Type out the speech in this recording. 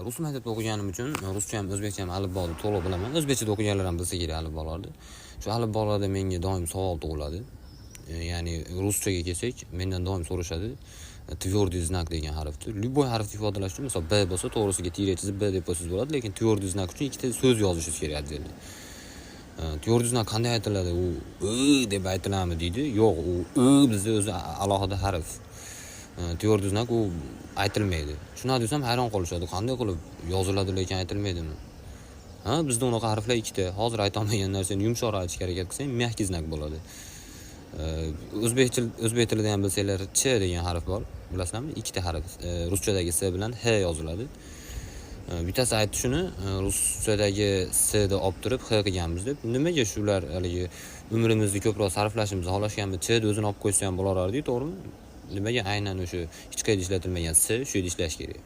Rus maktabida o'qiganim uchun ruscha ham o'zbekcha ham alifboni to'liq bilaman. O'zbekchada o'qiganlar ham bilsa kerak alifbolarni. Shu alifbolarda menga doim savol tug'iladi. Ya'ni ruschaga kelsak, mendan doim so'rashadi. Tвердый znak degan harfni. Любой harfni ifodalash uchun, masalan, b bo'lsa, to'g'risiga tira chizib b deb qo'ysangiz bo'ladi, lekin tвердый znak uchun ikkita so'z yozishingiz kerak deydi. Tвердый znak qanday aytiladi? U deb aytiladimi deydi. Yo'q, u bizda o'zi alohida harf. Tвердый znak u aytilmaydi. Shuni desam hayron qolishadi. Qanday qilib yoziladi lekin aytilmaydimi? Ha, bizda unaqa harflar ikkita. Hozir aytolmagan narsani yumshoqroq aytishga harakat qilsang, mягкий znak bo'ladi. O'zbek tilida ham bilsanglar, ch degan harf bor. Bilasizlarmi? Ikkita harf. Ruschadagi s bilan h yoziladi. Bittasi aytdi shuni, ruschadagi s ni olib turib h qilganmiz deb. Nimaga shular haligi umrimizni ko'proq sarflashimizni xohlashganmi? Ch ni o'zini olib qo'ysa ham bo'lardi, to'g'rimi? Nimaga aynan o'sha hech qayerda ishlatilmagan s shu yerda ishlash kerak?